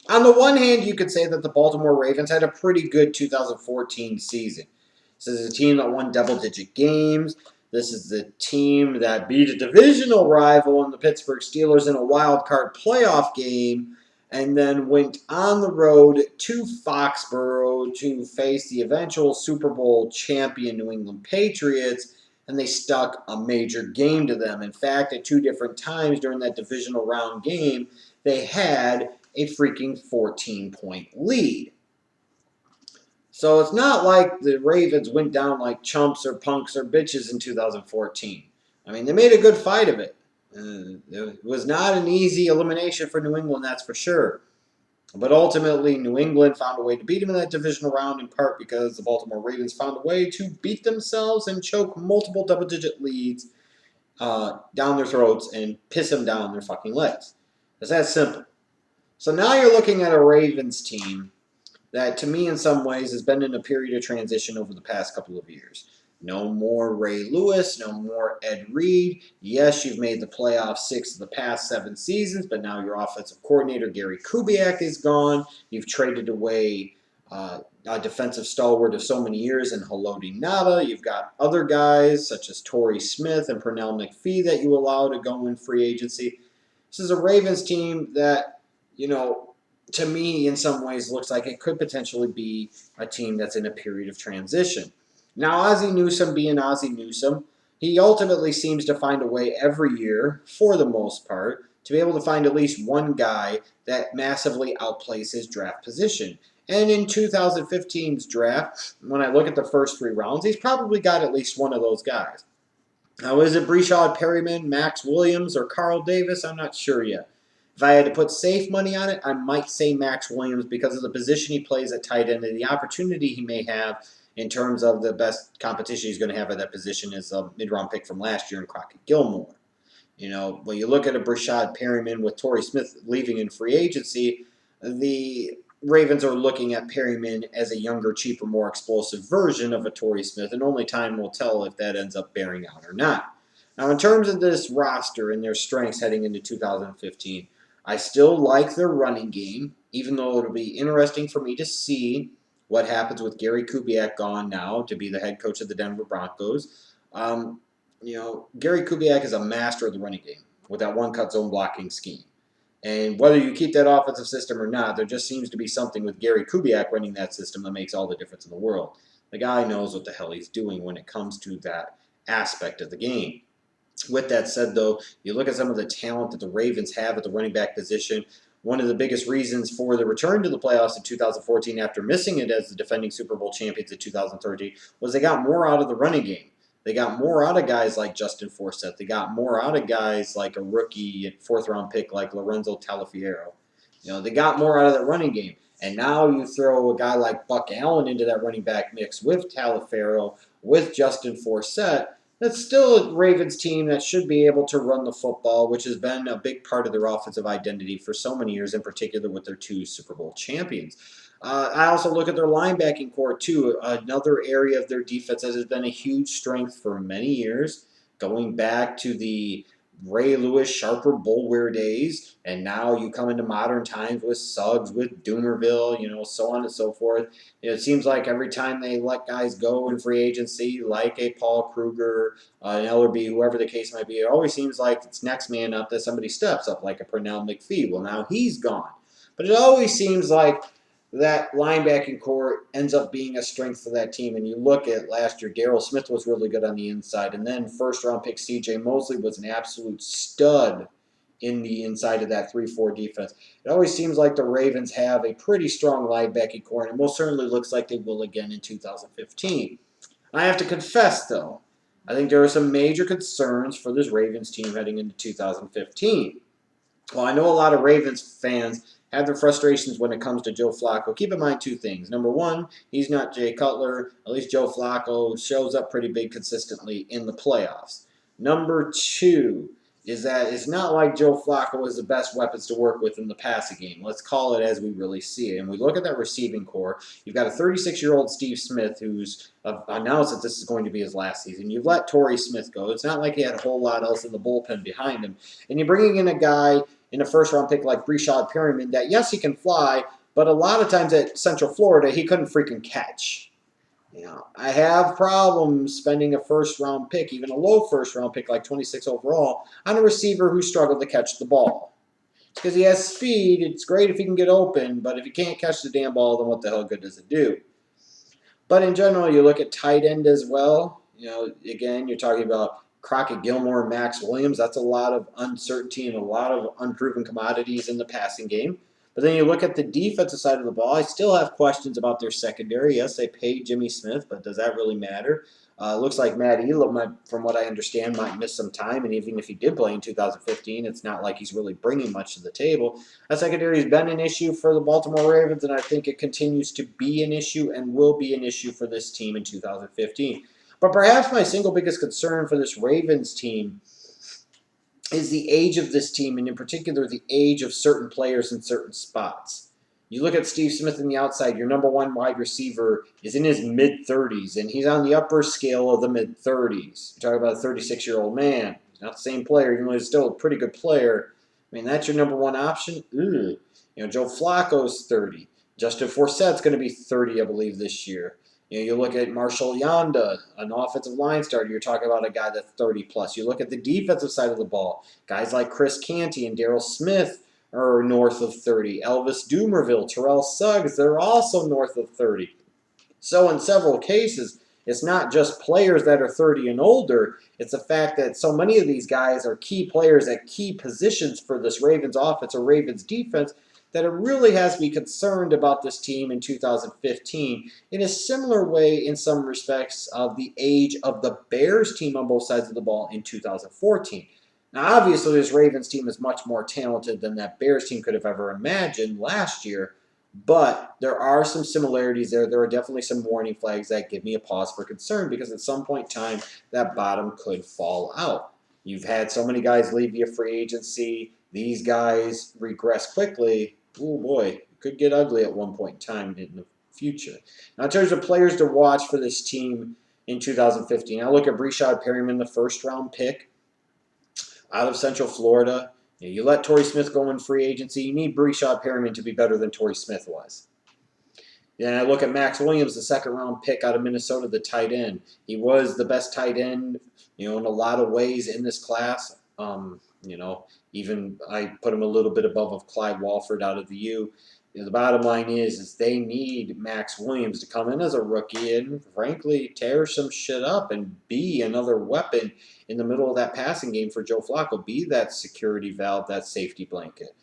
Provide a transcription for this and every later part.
On the one hand, you could say that the Baltimore Ravens had a pretty good 2014 season. This is a team that won double-digit games. This is the team that beat a divisional rival in the Pittsburgh Steelers in a wild card playoff game, and then went on the road to Foxborough to face the eventual Super Bowl champion New England Patriots, and they stuck a major game to them. In fact, at two different times during that divisional round game, they had a freaking 14-point lead. So it's not like the Ravens went down like chumps or punks or bitches in 2014. I mean, they made a good fight of it. It was not an easy elimination for New England, that's for sure. But ultimately, New England found a way to beat them in that divisional round, in part because the Baltimore Ravens found a way to beat themselves and choke multiple double-digit leads down their throats and piss them down their fucking legs. It's that simple. So now you're looking at a Ravens team that, to me, in some ways, has been in a period of transition over the past couple of years. No more Ray Lewis, no more Ed Reed. Yes, you've made the playoffs 6 of the past 7 seasons, but now your offensive coordinator, Gary Kubiak, is gone. You've traded away a defensive stalwart of so many years in Haloti Ngata. You've got other guys such as Torrey Smith and Pernell McPhee that you allow to go in free agency. This is a Ravens team that, to me, in some ways, looks like it could potentially be a team that's in a period of transition. Now, Ozzie Newsome being Ozzie Newsome, he ultimately seems to find a way every year, for the most part, to be able to find at least one guy that massively outplays his draft position. And in 2015's draft, when I look at the first 3 rounds, he's probably got at least one of those guys. Now, is it Breshad Perryman, Max Williams, or Carl Davis? I'm not sure yet. If I had to put safe money on it, I might say Max Williams because of the position he plays at tight end and the opportunity he may have in terms of the best competition he's going to have at that position is a mid-round pick from last year in Crockett Gilmore. When you look at a Breshad Perryman with Torrey Smith leaving in free agency, the Ravens are looking at Perryman as a younger, cheaper, more explosive version of a Torrey Smith, and only time will tell if that ends up bearing out or not. Now, in terms of this roster and their strengths heading into 2015, I still like their running game, even though it'll be interesting for me to see what happens with Gary Kubiak gone now to be the head coach of the Denver Broncos. Gary Kubiak is a master of the running game with that one-cut zone blocking scheme. And whether you keep that offensive system or not, there just seems to be something with Gary Kubiak running that system that makes all the difference in the world. The guy knows what the hell he's doing when it comes to that aspect of the game. With that said, though, you look at some of the talent that the Ravens have at the running back position. One of the biggest reasons for the return to the playoffs in 2014 after missing it as the defending Super Bowl champions in 2013 was they got more out of the running game. They got more out of guys like Justin Forsett. They got more out of guys like a rookie 4th-round pick like Lorenzo Taliafiero. They got more out of that running game. And now you throw a guy like Buck Allen into that running back mix with Taliafiero, with Justin Forsett. That's still a Ravens team that should be able to run the football, which has been a big part of their offensive identity for so many years, in particular with their 2 Super Bowl champions. I also look at their linebacking core, too, another area of their defense that has been a huge strength for many years, going back to the Ray Lewis, Sharper, Bulwer days, and now you come into modern times with Suggs, with Doomerville, so on and so forth. It seems like every time they let guys go in free agency, like a Paul Kruger, an Ellerby, whoever the case might be, it always seems like it's next man up that somebody steps up, like a Pernell McPhee. Well, now he's gone. But it always seems like that linebacking core ends up being a strength for that team. And you look at last year, Darrell Smith was really good on the inside. And then first-round pick C.J. Mosley was an absolute stud in the inside of that 3-4 defense. It always seems like the Ravens have a pretty strong linebacking core, and it most certainly looks like they will again in 2015. I have to confess, though, I think there are some major concerns for this Ravens team heading into 2015. Well, I know a lot of Ravens fans have their frustrations when it comes to Joe Flacco. Keep in mind 2 things. Number 1, he's not Jay Cutler. At least Joe Flacco shows up pretty big consistently in the playoffs. Number 2 is that it's not like Joe Flacco is the best weapons to work with in the passing game. Let's call it as we really see it. And we look at that receiving core. You've got a 36-year-old Steve Smith who's announced that this is going to be his last season. You've let Torrey Smith go. It's not like he had a whole lot else in the bullpen behind him. And you're bringing in a guy in a first-round pick like Breshad Perriman that, yes, he can fly, but a lot of times at Central Florida, he couldn't freaking catch. I have problems spending a first-round pick, even a low first-round pick like 26 overall, on a receiver who struggled to catch the ball. Because he has speed, it's great if he can get open, but if he can't catch the damn ball, then what the hell good does it do? But in general, you look at tight end as well. Again, you're talking about Crockett Gilmore, Max Williams. That's a lot of uncertainty and a lot of unproven commodities in the passing game. But then you look at the defensive side of the ball. I still have questions about their secondary. Yes, they paid Jimmy Smith, but does that really matter? Looks like Matt Elam, from what I understand, might miss some time. And even if he did play in 2015, it's not like he's really bringing much to the table. That secondary has been an issue for the Baltimore Ravens, and I think it continues to be an issue and will be an issue for this team in 2015. But perhaps my single biggest concern for this Ravens team is the age of this team, and in particular, the age of certain players in certain spots. You look at Steve Smith on the outside, your number one wide receiver is in his mid-30s, and he's on the upper scale of the mid-30s. You're talking about a 36-year-old man. He's not the same player, even though he's still a pretty good player. I mean, that's your number one option? Ugh. Joe Flacco's 30. Justin Forsette's going to be 30, I believe, this year. You look at Marshall Yanda, an offensive line starter. You're talking about a guy that's 30+. You look at the defensive side of the ball. Guys like Chris Canty and Darryl Smith are north of 30. Elvis Dumerville, Terrell Suggs, they're also north of 30. So in several cases, it's not just players that are 30 and older. It's the fact that so many of these guys are key players at key positions for this Ravens offense or Ravens defense that it really has to be concerned about this team in 2015 in a similar way in some respects of the age of the Bears team on both sides of the ball in 2014. Now, obviously, this Ravens team is much more talented than that Bears team could have ever imagined last year, but there are some similarities there. There are definitely some warning flags that give me a pause for concern because at some point in time, that bottom could fall out. You've had so many guys leave via free agency. These guys regress quickly. Oh boy, it could get ugly at one point in time in the future. Now, in terms of players to watch for this team in 2015, I look at Breshad Perriman, the first-round pick out of Central Florida. You let Torrey Smith go in free agency. You need Breshad Perriman to be better than Torrey Smith was. Then I look at Max Williams, the second-round pick out of Minnesota, the tight end. He was the best tight end, in a lot of ways in this class. Even I put him a little bit above of Clyde Walford out of the U. The bottom line is they need Max Williams to come in as a rookie and, frankly, tear some shit up and be another weapon in the middle of that passing game for Joe Flacco. Be that security valve, that safety blanket.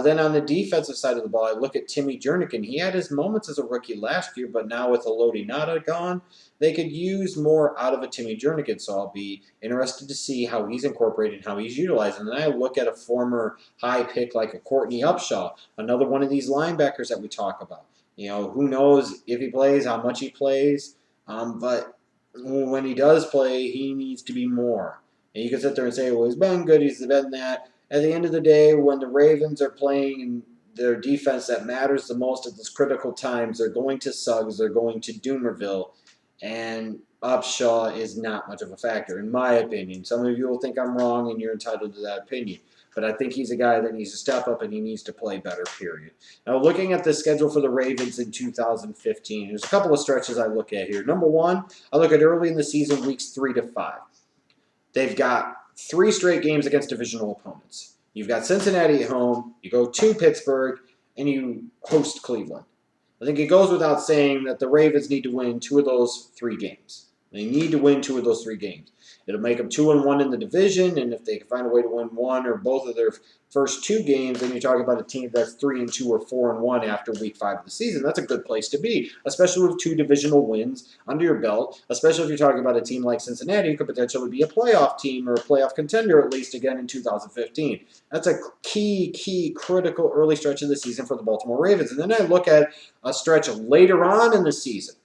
Then on the defensive side of the ball, I look at Timmy Jernigan. He had his moments as a rookie last year, but now with Elodie Nada gone, they could use more out of a Timmy Jernigan. So I'll be interested to see how he's incorporated and how he's utilized. And then I look at a former high pick like a Courtney Upshaw, another one of these linebackers that we talk about. Who knows if he plays, how much he plays. But when he does play, he needs to be more. And you can sit there and say, well, he's been good, he's been that. At the end of the day, when the Ravens are playing in their defense that matters the most at those critical times, they're going to Suggs, they're going to Dumerville, and Upshaw is not much of a factor, in my opinion. Some of you will think I'm wrong, and you're entitled to that opinion. But I think he's a guy that needs to step up, and he needs to play better, period. Now, looking at the schedule for the Ravens in 2015, there's a couple of stretches I look at here. Number one, I look at early in the season, weeks 3 to 5. They've got 3 straight games against divisional opponents. You've got Cincinnati at home, you go to Pittsburgh, and you host Cleveland. I think it goes without saying that the Ravens need to win 2 of those 3 games. They need to win 2 of those 3 games. It'll make them 2-1 in the division, and if they can find a way to win 1 or both of their first 2 games, then you're talking about a team that's 3-2 or 4-1 after week 5 of the season. That's a good place to be, especially with 2 divisional wins under your belt, especially if you're talking about a team like Cincinnati who could potentially be a playoff team or a playoff contender at least again in 2015. That's a key, critical early stretch of the season for the Baltimore Ravens. And then I look at a stretch later on in the season.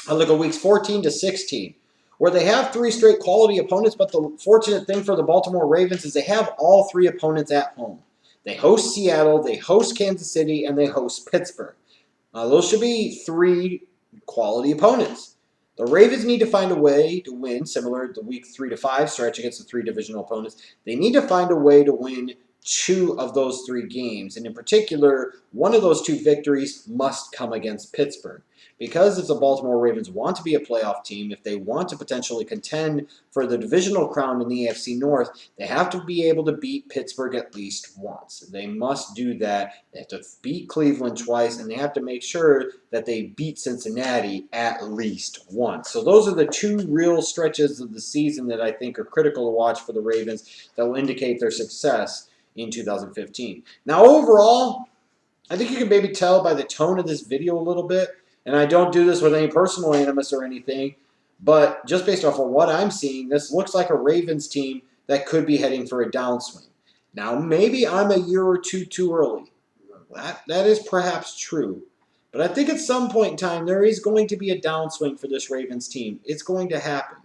I look at weeks 14 to 16. Where they have 3 straight quality opponents, but the fortunate thing for the Baltimore Ravens is they have all 3 opponents at home. They host Seattle, they host Kansas City, and they host Pittsburgh. Those should be 3 quality opponents. The Ravens need to find a way to win, similar to the week 3 to 5 stretch against the 3 divisional opponents. They need to find a way to win 2 of those 3 games. And in particular, one of those 2 victories must come against Pittsburgh. Because if the Baltimore Ravens want to be a playoff team, if they want to potentially contend for the divisional crown in the AFC North, they have to be able to beat Pittsburgh at least once. They must do that. They have to beat Cleveland twice, and they have to make sure that they beat Cincinnati at least once. So those are the 2 real stretches of the season that I think are critical to watch for the Ravens that will indicate their success in 2015. Now, overall, I think you can maybe tell by the tone of this video a little bit, and I don't do this with any personal animus or anything, but just based off of what I'm seeing, this looks like a Ravens team that could be heading for a downswing. Now, maybe I'm a year or two too early. That is perhaps true. But I think at some point in time, there is going to be a downswing for this Ravens team. It's going to happen.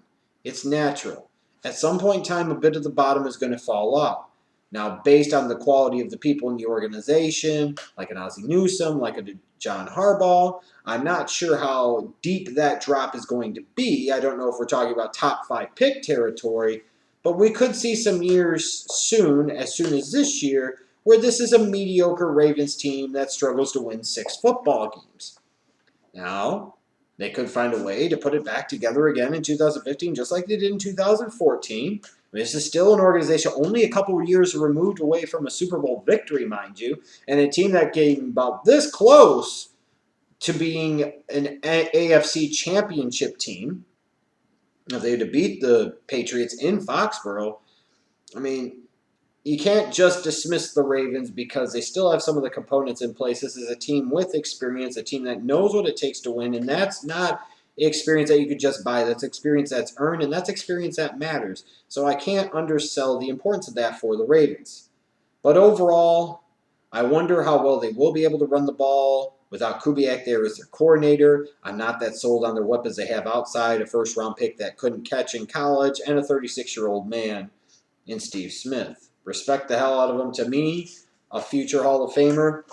It's natural. At some point in time, a bit of the bottom is going to fall off. Now, based on the quality of the people in the organization, like an Ozzie Newsome, like a John Harbaugh, I'm not sure how deep that drop is going to be. I don't know if we're talking about top 5 pick territory, but we could see some years soon as this year, where this is a mediocre Ravens team that struggles to win 6 football games. Now, they could find a way to put it back together again in 2015, just like they did in 2014. This is still an organization only a couple of years removed away from a Super Bowl victory, mind you, and a team that came about this close to being an AFC championship team. If they had to beat the Patriots in Foxborough, I mean, you can't just dismiss the Ravens because they still have some of the components in place. This is a team with experience, a team that knows what it takes to win, and that's not experience that you could just buy. That's experience that's earned, and that's experience that matters. So I can't undersell the importance of that for the Ravens. But overall, I wonder how well they will be able to run the ball without Kubiak there as their coordinator. I'm not that sold on their weapons they have outside, a first-round pick that couldn't catch in college, and a 36-year-old man in Steve Smith. Respect the hell out of him. To me, a future Hall of Famer.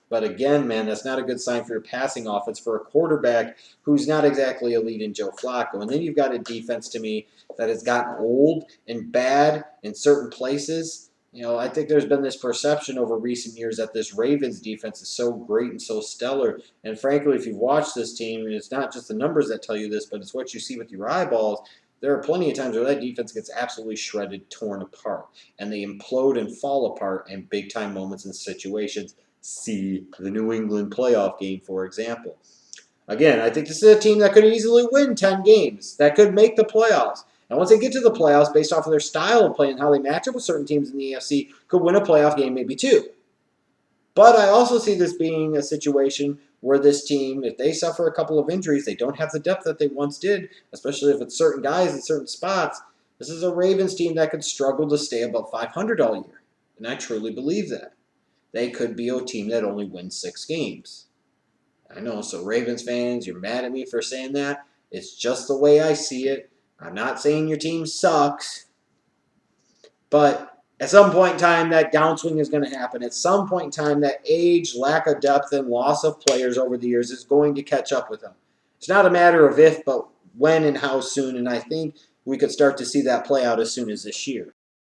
But again, man, that's not a good sign for your passing offense for a quarterback who's not exactly elite in Joe Flacco. And then you've got a defense, to me, that has gotten old and bad in certain places. You know, I think there's been this perception over recent years that this Ravens defense is so great and so stellar. And frankly, if you've watched this team, and it's not just the numbers that tell you this, but it's what you see with your eyeballs, there are plenty of times where that defense gets absolutely shredded, torn apart, and they implode and fall apart in big-time moments and situations. See the New England playoff game, for example. Again, I think this is a team that could easily win 10 games, that could make the playoffs. And once they get to the playoffs, based off of their style of play and how they match up with certain teams in the AFC, could win a playoff game, maybe 2. But I also see this being a situation where this team, if they suffer a couple of injuries, they don't have the depth that they once did, especially if it's certain guys in certain spots. This is a Ravens team that could struggle to stay above 500 all year. And I truly believe that. They could be a team that only wins 6 games. I know, so Ravens fans, you're mad at me for saying that. It's just the way I see it. I'm not saying your team sucks, but at some point in time, that downswing is going to happen. At some point in time, that age, lack of depth, and loss of players over the years is going to catch up with them. It's not a matter of if, but when and how soon, and I think we could start to see that play out as soon as this year.